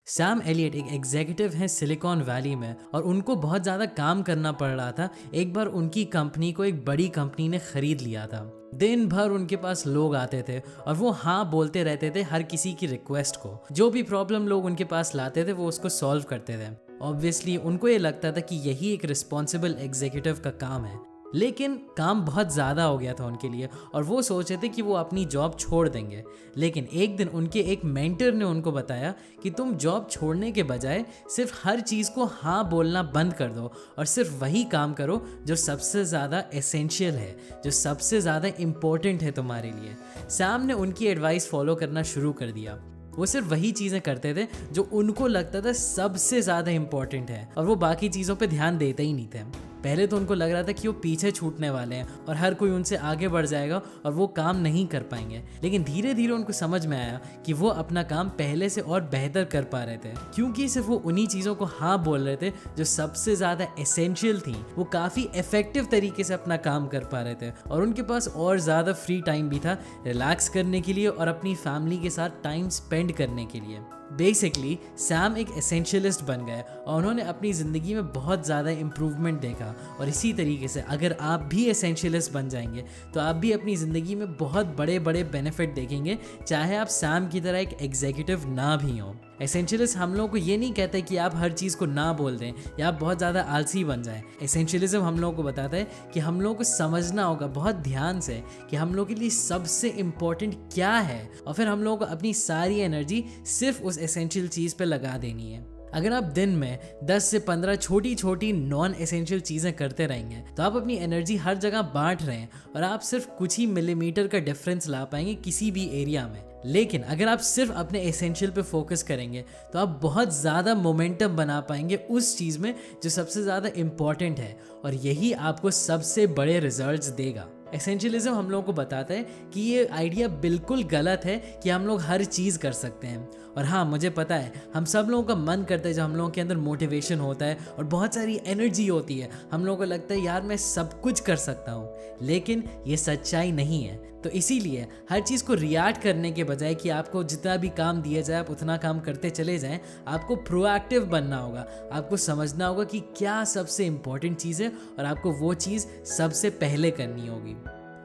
Sam Elliott एक executive हैं silicon valley में और उनको बहुत ज़्यादा काम करना पड़ रहा था। एक बार उनकी कंपनी को एक बड़ी कंपनी ने ख़रीद लिया था। दिन भर उनके पास लोग आते थे और वो हाँ बोलते रहते थे हर किसी की रिक्वेस्ट को। जो भी प्रॉब्लम लोग उनके पास लाते थे वो उसको सॉल्व करते थे। ऑब्वियसली उनको ये लगता था कि यही एक रिस्पॉन्सिबल एग्जीक्यूटिव का काम है, लेकिन काम बहुत ज़्यादा हो गया था उनके लिए और वो सोचे थे कि वो अपनी जॉब छोड़ देंगे। लेकिन एक दिन उनके एक मेंटर ने उनको बताया कि तुम जॉब छोड़ने के बजाय सिर्फ हर चीज़ को हाँ बोलना बंद कर दो और सिर्फ वही काम करो जो सबसे ज़्यादा एसेंशियल है, जो सबसे ज़्यादा इम्पोर्टेंट है तुम्हारे लिए। सैम ने उनकी एडवाइस फॉलो करना शुरू कर दिया। वो सिर्फ वही चीज़ें करते थे जो उनको लगता था सबसे ज़्यादा इम्पोर्टेंट है और वो बाकी चीज़ों पे ध्यान देते ही नहीं थे। पहले तो उनको लग रहा था कि वो पीछे छूटने वाले हैं और हर कोई उनसे आगे बढ़ जाएगा और वो काम नहीं कर पाएंगे, लेकिन धीरे धीरे उनको समझ में आया कि वो अपना काम पहले से और बेहतर कर पा रहे थे, क्योंकि सिर्फ वो उन्हीं चीज़ों को हाँ बोल रहे थे जो सबसे ज़्यादा एसेंशियल थी। वो काफ़ी इफेक्टिव तरीके से अपना काम कर पा रहे थे और उनके पास और ज़्यादा फ्री टाइम भी था रिलैक्स करने के लिए और अपनी फैमिली के साथ टाइम स्पेंड करने के लिए। बेसिकली सैम एक एसेंशियलिस्ट बन गए और उन्होंने अपनी ज़िंदगी में बहुत ज़्यादा इम्प्रूवमेंट देखा। और इसी तरीके से अगर आप भी एसेंशियलिस्ट बन जाएंगे तो आप भी अपनी ज़िंदगी में बहुत बड़े बड़े बेनिफिट देखेंगे, चाहे आप सैम की तरह एक एग्जीक्यूटिव ना भी हो। एसेंशियलिस्ट हम लोगों को ये नहीं कहता है कि आप हर चीज़ को ना बोल दें या आप बहुत ज़्यादा आलसी बन जाएं। एसेंशियलिज्म हम लोगों को बताता है कि हम लोगों को समझना होगा बहुत ध्यान से कि हम लोगों के लिए सबसे इम्पोर्टेंट क्या है और फिर हम लोगों को अपनी सारी एनर्जी सिर्फ उस एसेंशियल चीज़ पे लगा देनी है। अगर आप दिन में 10 से 15 छोटी छोटी नॉन एसेंशियल चीज़ें करते रहेंगे तो आप अपनी एनर्जी हर जगह बांट रहे हैं और आप सिर्फ कुछ ही मिलीमीटर का डिफरेंस ला पाएंगे किसी भी एरिया में। लेकिन अगर आप सिर्फ अपने एसेंशियल पे फोकस करेंगे तो आप बहुत ज़्यादा मोमेंटम बना पाएंगे उस चीज़ में जो सबसे ज़्यादा इम्पॉर्टेंट है और यही आपको सबसे बड़े रिजल्ट्स देगा। एसेंशियलिज्म हम लोगों को बताता है कि ये आइडिया बिल्कुल गलत है कि हम लोग हर चीज़ कर सकते हैं। और हाँ, मुझे पता है हम सब लोगों का मन करता है, जब हम लोगों के अंदर मोटिवेशन होता है और बहुत सारी एनर्जी होती है, हम लोगों को लगता है यार मैं सब कुछ कर सकता हूँ, लेकिन ये सच्चाई नहीं है। तो इसीलिए हर चीज़ को रिएक्ट करने के बजाय कि आपको जितना भी काम दिया जाए आप उतना काम करते चले जाएं, आपको प्रोएक्टिव बनना होगा। आपको समझना होगा कि क्या सबसे इम्पोर्टेंट चीज़ है और आपको वो चीज़ सबसे पहले करनी होगी।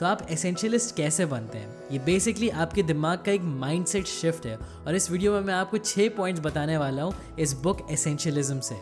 तो आप एसेंशियलिस्ट कैसे बनते हैं? ये बेसिकली आपके दिमाग का एक माइंडसेट शिफ्ट है और इस वीडियो में मैं आपको 6 पॉइंट्स बताने वाला हूँ इस बुक एसेंशियलिज्म से।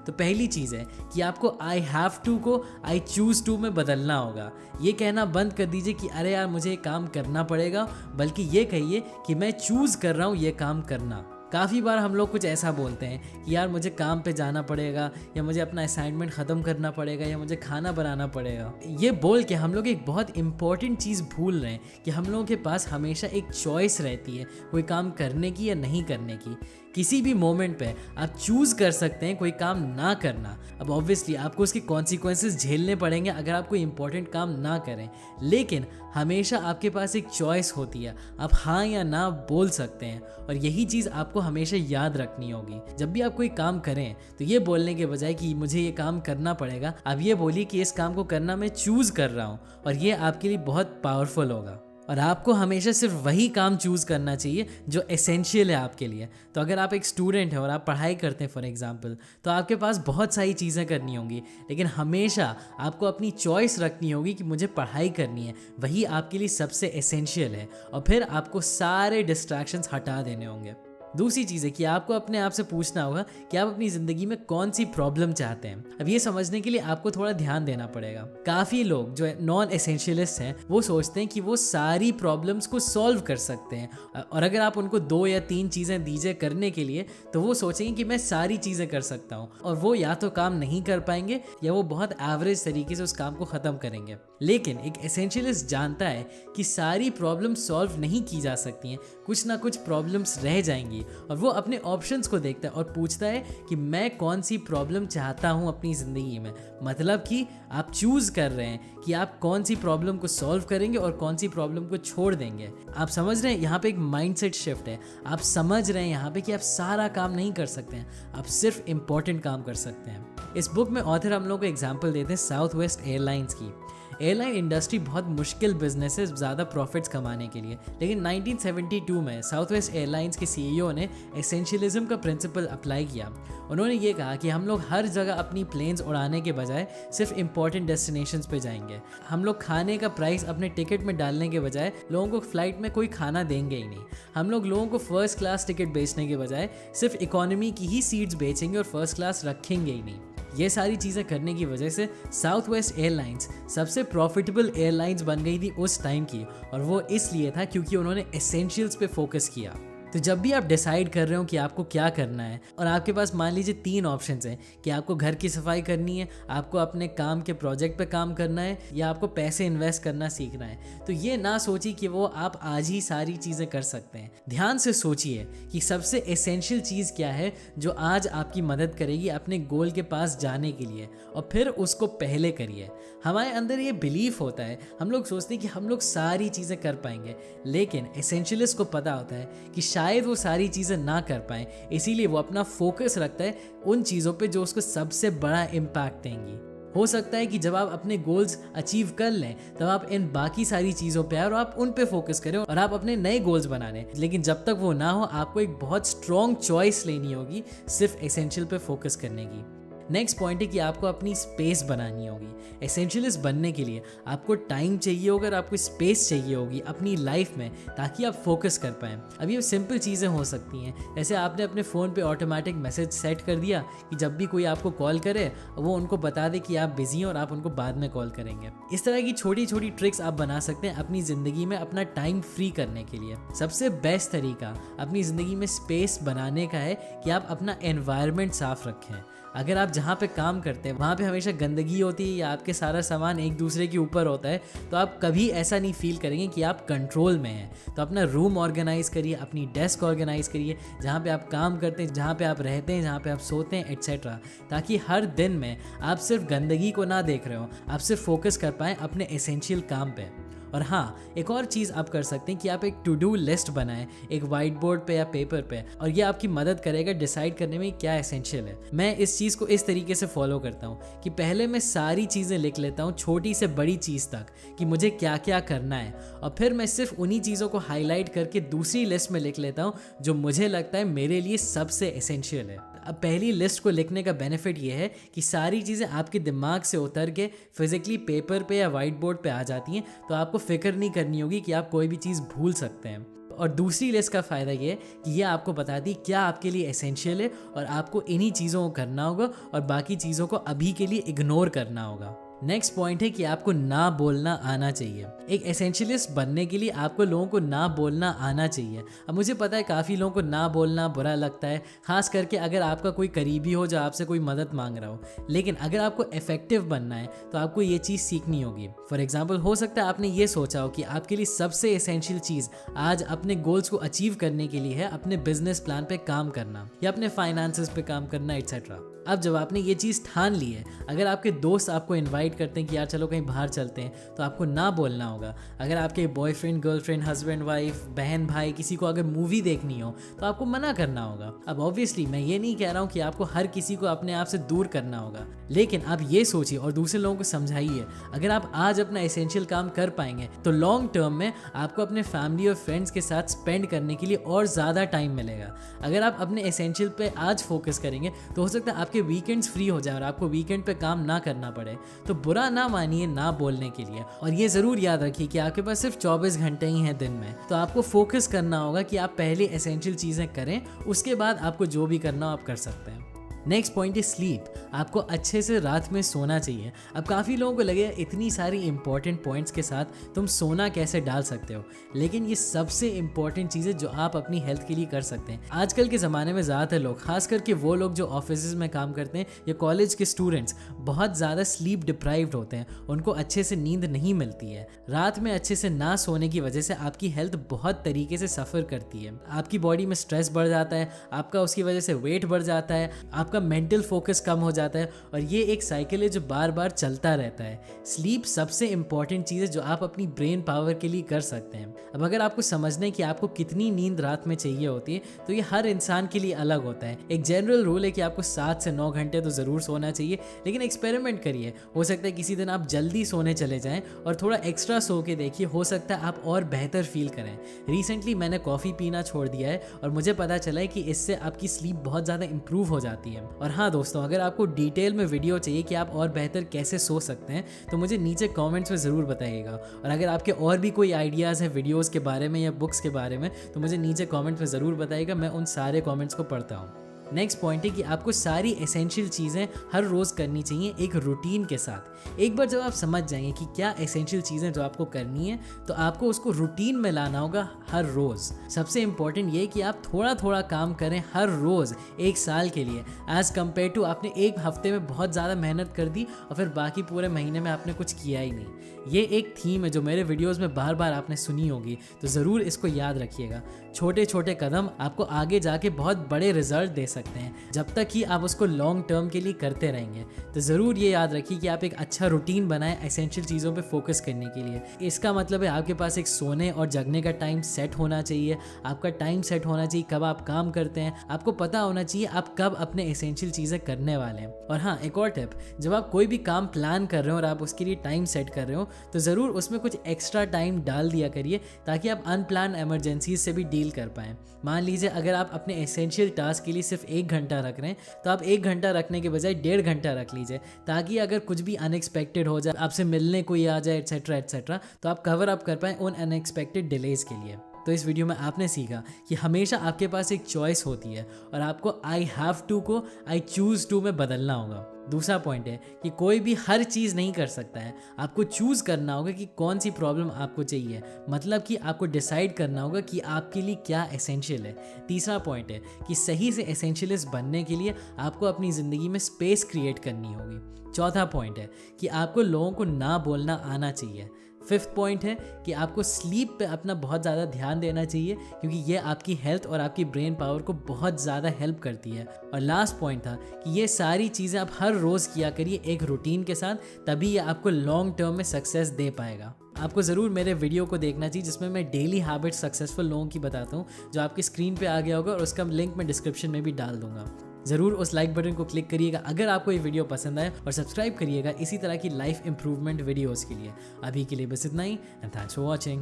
तो पहली चीज़ है कि आपको आई हैव टू को आई चूज़ टू में बदलना होगा। ये कहना बंद कर दीजिए कि अरे यार मुझे ये काम करना पड़ेगा, बल्कि ये कहिए कि मैं चूज़ कर रहा हूँ ये काम करना। काफ़ी बार हम लोग कुछ ऐसा बोलते हैं कि यार मुझे काम पे जाना पड़ेगा या मुझे अपना असाइनमेंट ख़त्म करना पड़ेगा या मुझे खाना बनाना पड़ेगा। ये बोल के हम लोग एक बहुत इंपॉर्टेंट चीज़ भूल रहे हैं कि हम लोगों के पास हमेशा एक चॉइस रहती है कोई काम करने की या नहीं करने की। किसी भी मोमेंट पे आप चूज़ कर सकते हैं कोई काम ना करना। अब ऑब्वियसली आपको उसके कॉन्सिक्वेंसेस झेलने पड़ेंगे अगर आप कोई इंपॉर्टेंट काम ना करें, लेकिन हमेशा आपके पास एक चॉइस होती है, आप हाँ या ना बोल सकते हैं। और यही चीज़ आपको हमेशा याद रखनी होगी। जब भी आप कोई काम करें तो ये बोलने के बजाय कि मुझे ये काम करना पड़ेगा, आप ये बोलिए कि इस काम को करना मैं चूज़ कर रहा हूँ, और ये आपके लिए बहुत पावरफुल होगा। और आपको हमेशा सिर्फ वही काम चूज़ करना चाहिए जो एसेंशियल है आपके लिए। तो अगर आप एक स्टूडेंट हैं और आप पढ़ाई करते हैं फॉर एग्जांपल, तो आपके पास बहुत सारी चीज़ें करनी होंगी, लेकिन हमेशा आपको अपनी चॉइस रखनी होगी कि मुझे पढ़ाई करनी है, वही आपके लिए सबसे एसेंशियल है। और फिर आपको सारे डिस्ट्रैक्शंस हटा देने होंगे। दूसरी चीज़ है कि आपको अपने आप से पूछना होगा कि आप अपनी ज़िंदगी में कौन सी प्रॉब्लम चाहते हैं। अब ये समझने के लिए आपको थोड़ा ध्यान देना पड़ेगा। काफ़ी लोग जो नॉन एसेंशियलिस्ट हैं वो सोचते हैं कि वो सारी प्रॉब्लम्स को सॉल्व कर सकते हैं, और अगर आप उनको 2 या 3 चीज़ें दीजिए करने के लिए तो वो सोचेंगे कि मैं सारी चीज़ें कर सकता हूँ, और वो या तो काम नहीं कर पाएंगे या वो बहुत एवरेज तरीके से उस काम को ख़त्म करेंगे। लेकिन एक एसेंशियलिस्ट जानता है कि सारी प्रॉब्लम सॉल्व नहीं की जा सकती हैं, कुछ ना कुछ प्रॉब्लम्स रह जाएंगी, और वो अपने ऑप्शंस को देखता है और पूछता है कि मैं कौन सी प्रॉब्लम चाहता हूँ अपनी ज़िंदगी में। मतलब कि आप चूज़ कर रहे हैं कि आप कौन सी प्रॉब्लम को सॉल्व करेंगे और कौन सी प्रॉब्लम को छोड़ देंगे। आप समझ रहे हैं यहाँ पे एक माइंडसेट शिफ्ट है। आप समझ रहे हैं यहाँ पे कि आप सारा काम नहीं कर सकते हैं, आप सिर्फ इंपॉर्टेंट काम कर सकते हैं। इस बुक में ऑथर हम लोग को एग्जाम्पल देते हैं साउथ वेस्ट एयरलाइंस की। एयरलाइन इंडस्ट्री बहुत मुश्किल बिजनेस है ज़्यादा प्रॉफिट्स कमाने के लिए, लेकिन 1972 में साउथ वेस्ट एयरलाइंस के सीईओ ने एसेंशियलिज्म का प्रिंसिपल अप्लाई किया। उन्होंने ये कहा कि हम लोग हर जगह अपनी प्लेन्स उड़ाने के बजाय सिर्फ इंपॉर्टेंट डेस्टिनेशंस पे जाएंगे। हम लोग खाने का प्राइस अपने टिकट में डालने के बजाय लोगों को फ्लाइट में कोई खाना देंगे ही नहीं। हम लोग लोगों को फर्स्ट क्लास टिकट बेचने के बजाय सिर्फ इकोनॉमी की ही सीट्स बेचेंगे और फर्स्ट क्लास रखेंगे ही नहीं। ये सारी चीज़ें करने की वजह से साउथ वेस्ट एयरलाइंस सबसे प्रॉफिटेबल एयरलाइंस बन गई थी उस टाइम की, और वो इसलिए था क्योंकि उन्होंने एसेंशियल्स पे फोकस किया। तो जब भी आप डिसाइड कर रहे हो कि आपको क्या करना है और आपके पास मान लीजिए 3 ऑप्शंस हैं कि आपको घर की सफाई करनी है, आपको अपने काम के प्रोजेक्ट पे काम करना है, या आपको पैसे इन्वेस्ट करना सीखना है, तो ये ना सोचिए कि वो आप आज ही सारी चीज़ें कर सकते हैं। ध्यान से सोचिए कि सबसे एसेंशियल चीज़ क्या है जो आज आपकी मदद करेगी अपने गोल के पास जाने के लिए, और फिर उसको पहले करिए। हमारे अंदर ये बिलीफ होता है, हम लोग सोचते हैं कि हम लोग सारी चीज़ें कर पाएंगे, लेकिन एसेंशियलिस्ट को पता होता है कि शायद वो सारी चीज़ें ना कर पाए, इसीलिए वो अपना फोकस रखता है उन चीज़ों पे जो उसको सबसे बड़ा इम्पैक्ट देंगी। हो सकता है कि जब आप अपने गोल्स अचीव कर लें तब आप इन बाकी सारी चीज़ों पे और आप उन पे फोकस करें और आप अपने नए गोल्स बना लें, लेकिन जब तक वो ना हो आपको एक बहुत स्ट्रॉन्ग चॉइस लेनी होगी सिर्फ एसेंशियल पे फोकस करने की। नेक्स्ट पॉइंट है कि आपको अपनी स्पेस बनानी होगी। एसेंशियलिस्ट बनने के लिए आपको टाइम चाहिए होगा और आपको स्पेस चाहिए होगी अपनी लाइफ में, ताकि आप फोकस कर पाएँ। अब ये सिंपल चीज़ें हो सकती हैं, जैसे आपने अपने फ़ोन पे ऑटोमेटिक मैसेज सेट कर दिया कि जब भी कोई आपको कॉल करे वो उनको बता दे कि आप बिजी हैं और आप उनको बाद में कॉल करेंगे। इस तरह की छोटी छोटी ट्रिक्स आप बना सकते हैं अपनी ज़िंदगी में अपना टाइम फ्री करने के लिए। सबसे बेस्ट तरीका अपनी ज़िंदगी में स्पेस बनाने का है कि आप अपना एनवायरनमेंट साफ रखें। अगर आप जहाँ पे काम करते हैं वहाँ पे हमेशा गंदगी होती है या आपके सारा सामान एक दूसरे के ऊपर होता है, तो आप कभी ऐसा नहीं फील करेंगे कि आप कंट्रोल में हैं। तो अपना रूम ऑर्गेनाइज करिए, अपनी डेस्क ऑर्गेनाइज करिए, जहाँ पे आप काम करते हैं, जहाँ पे आप रहते हैं, जहाँ पे आप सोते हैं, एट्सेट्रा, ताकि हर दिन में आप सिर्फ गंदगी को ना देख रहे हो, आप सिर्फ फोकस कर पाएँ अपने एसेंशियल काम पे। और हाँ, एक और चीज़ आप कर सकते हैं कि आप एक टू डू लिस्ट बनाएं एक वाइट बोर्ड पे या पेपर पे, और ये आपकी मदद करेगा डिसाइड करने में क्या एसेंशियल है। मैं इस चीज़ को इस तरीके से फॉलो करता हूँ कि पहले मैं सारी चीज़ें लिख लेता हूँ, छोटी से बड़ी चीज़ तक, कि मुझे क्या क्या करना है, और फिर मैं सिर्फ उन्हीं चीज़ों को हाईलाइट करके दूसरी लिस्ट में लिख लेता हूँ जो मुझे लगता है मेरे लिए सबसे एसेंशियल है। अब पहली लिस्ट को लिखने का बेनिफिट ये है कि सारी चीज़ें आपके दिमाग से उतर के फिजिकली पेपर पे या वाइट बोर्ड पे आ जाती हैं, तो आपको फिक्र नहीं करनी होगी कि आप कोई भी चीज़ भूल सकते हैं। और दूसरी लिस्ट का फ़ायदा ये है कि ये आपको बताती है क्या आपके लिए एसेंशियल है और आपको इन्हीं चीज़ों को करना होगा और बाकी चीज़ों को अभी के लिए इग्नोर करना होगा। नेक्स्ट पॉइंट है कि आपको ना बोलना आना चाहिए। एक एसेंशियलिस्ट बनने के लिए आपको लोगों को ना बोलना आना चाहिए। अब मुझे पता है काफ़ी लोगों को ना बोलना बुरा लगता है, खास करके अगर आपका कोई करीबी हो जो आपसे कोई मदद मांग रहा हो, लेकिन अगर आपको इफेक्टिव बनना है तो आपको ये चीज़ सीखनी होगी। फॉर एग्जाम्पल, हो सकता है आपने ये सोचा हो कि आपके लिए सबसे एसेंशियल चीज़ आज अपने गोल्स को अचीव करने के लिए है अपने बिजनेस प्लान पे काम करना या अपने फाइनेंसेस पे काम करना, एट्सेट्रा। अब जब आपने ये चीज़ ठान ली है, अगर आपके दोस्त आपको इनवाइट करते हैं कि यार चलो कहीं बाहर चलते हैं, तो आपको ना बोलना होगा। अगर आपके बॉयफ्रेंड, गर्लफ्रेंड, हस्बैंड, वाइफ, बहन, भाई किसी को अगर मूवी देखनी हो तो आपको मना करना होगा। अब ऑब्वियसली मैं ये नहीं कह रहा हूँ कि आपको हर किसी को अपने आप से दूर करना होगा, लेकिन आप ये सोचिए और दूसरे लोगों को समझाइए, अगर आप आज अपना एसेंशियल काम कर पाएंगे तो लॉन्ग टर्म में आपको अपने फैमिली और फ्रेंड्स के साथ स्पेंड करने के लिए और ज़्यादा टाइम मिलेगा। अगर आप अपने एसेंशियल पे आज फोकस करेंगे तो हो सकता है आपके वीकेंड्स फ्री हो जाए और आपको वीकेंड पे काम ना करना पड़े। तो बुरा ना मानिए ना बोलने के लिए, और ये ज़रूर याद रखिए कि आपके पास सिर्फ 24 घंटे ही हैं दिन में, तो आपको फोकस करना होगा कि आप पहले एसेंशियल चीज़ें करें, उसके बाद आपको जो भी करना हो आप कर सकते हैं। Next point is sleep. आपको अच्छे से रात में सोना चाहिए। अब काफ़ी लोगों को लगे इतनी सारी इंपॉर्टेंट पॉइंट्स के साथ तुम सोना कैसे डाल सकते हो, लेकिन ये सबसे इंपॉर्टेंट चीज़ है जो आप अपनी हेल्थ के लिए कर सकते हैं। आजकल के ज़माने में ज़्यादातर लोग, खास करके वो लोग जो ऑफिस में काम करते हैं या कॉलेज के स्टूडेंट्स, बहुत ज़्यादा स्लीप डिप्राइव्ड होते हैं, उनको अच्छे से नींद नहीं मिलती है। रात में अच्छे से ना सोने की वजह से आपकी हेल्थ बहुत तरीके से सफ़र करती है। आपकी बॉडी में स्ट्रेस बढ़ जाता है, आपका उसकी वजह से वेट बढ़ जाता है, आपका आपका मेंटल फोकस कम हो जाता है और ये एक साइकिल है जो बार बार चलता रहता है। स्लीप सबसे इंपॉर्टेंट चीज़ है जो आप अपनी ब्रेन पावर के लिए कर सकते हैं। अब अगर आपको समझना है कि आपको कितनी नींद रात में चाहिए होती है तो ये हर इंसान के लिए अलग होता है। एक जनरल रूल है कि आपको 7 से 9 घंटे तो ज़रूर सोना चाहिए, लेकिन एक्सपेरिमेंट करिए। हो सकता है किसी दिन आप जल्दी सोने चले जाएं और थोड़ा एक्स्ट्रा सो के देखिए, हो सकता है आप और बेहतर फील करें। रिसेंटली मैंने कॉफ़ी पीना छोड़ दिया है और मुझे पता चला है कि इससे आपकी स्लीप बहुत ज़्यादा इंप्रूव हो जाती है। और हाँ दोस्तों, अगर आपको डिटेल में वीडियो चाहिए कि आप और बेहतर कैसे सो सकते हैं तो मुझे नीचे कमेंट्स में ज़रूर बताइएगा। और अगर आपके और भी कोई आइडियाज़ है वीडियोज़ के बारे में या बुक्स के बारे में तो मुझे नीचे कमेंट में ज़रूर बताइएगा, मैं उन सारे कमेंट्स को पढ़ता हूँ। नेक्स्ट पॉइंट है कि आपको सारी एसेंशियल चीज़ें हर रोज़ करनी चाहिए एक रूटीन के साथ। एक बार जब आप समझ जाएंगे कि क्या एसेंशियल चीज़ें जो आपको करनी है तो आपको उसको रूटीन में लाना होगा हर रोज़। सबसे इम्पॉर्टेंट ये है कि आप थोड़ा थोड़ा काम करें हर रोज़ 1 साल के लिए, एज़ कम्पेयर टू आपने एक हफ्ते में बहुत ज़्यादा मेहनत कर दी और फिर बाकी पूरे महीने में आपने कुछ किया ही नहीं। ये एक थीम है जो मेरे वीडियोज़ में बार बार आपने सुनी होगी, तो ज़रूर इसको याद रखिएगा। छोटे छोटे कदम आपको आगे जाके बहुत बड़े रिजल्ट दे सकते हैं जब तक कि आप उसको लॉन्ग टर्म के लिए करते रहेंगे। तो ज़रूर ये याद रखिए कि आप एक अच्छा रूटीन बनाएं एसेंशियल चीज़ों पे फोकस करने के लिए। इसका मतलब है आपके पास एक सोने और जगने का टाइम सेट होना चाहिए, आपका टाइम सेट होना चाहिए कब आप काम करते हैं, आपको पता होना चाहिए आप कब अपने एसेंशियल चीज़ें करने वाले हैं। और हाँ, एक और टिप, जब आप कोई भी काम प्लान कर रहे हो और आप उसके लिए टाइम सेट कर रहे हो तो ज़रूर उसमें कुछ एक्स्ट्रा टाइम डाल दिया करिए ताकि आप अनप्लान एमरजेंसीज से भी डील कर पाएँ। मान लीजिए अगर आप अपने एसेंशियल टास्क के लिए सिर्फ 1 घंटा रख रहे हैं तो आप 1 घंटा रखने के बजाय 1.5 घंटा रख लीजिए, ताकि अगर कुछ भी अनएक्सपेक्टेड हो जाए, आपसे मिलने कोई आ जाए एट्सेट्रा एट्सेट्रा, तो आप कवर अप कर पाएँ उन अनएक्सपेक्टेड डिलेज के लिए। तो इस वीडियो में आपने सीखा कि हमेशा आपके पास एक चॉइस होती है और आपको आई हैव टू को आई चूज़ टू में बदलना होगा। दूसरा पॉइंट है कि कोई भी हर चीज़ नहीं कर सकता है, आपको चूज़ करना होगा कि कौन सी प्रॉब्लम आपको चाहिए, मतलब कि आपको डिसाइड करना होगा कि आपके लिए क्या एसेंशियल है। तीसरा पॉइंट है कि सही से एसेंशियलिस्ट बनने के लिए आपको अपनी ज़िंदगी में स्पेस क्रिएट करनी होगी। चौथा पॉइंट है कि आपको लोगों को ना बोलना आना चाहिए। 5th पॉइंट है कि आपको स्लीप पे अपना बहुत ज़्यादा ध्यान देना चाहिए क्योंकि ये आपकी हेल्थ और आपकी ब्रेन पावर को बहुत ज़्यादा हेल्प करती है। और लास्ट पॉइंट था कि ये सारी चीज़ें आप हर रोज़ किया करिए एक रूटीन के साथ, तभी ये आपको लॉन्ग टर्म में सक्सेस दे पाएगा। आपको ज़रूर मेरे वीडियो को देखना चाहिए जिसमें मैं डेली हैबिट्स सक्सेसफुल लोगों की बताता हूँ, जो आपकी स्क्रीन पे आ गया होगा और उसका लिंक मैं डिस्क्रिप्शन में भी डाल दूंगा। ज़रूर उस लाइक बटन को क्लिक करिएगा अगर आपको ये वीडियो पसंद आए और सब्सक्राइब करिएगा इसी तरह की लाइफ इंप्रूवमेंट वीडियोज़ के लिए। अभी के लिए बस इतना ही, एंड थैंक्स फॉर वॉचिंग।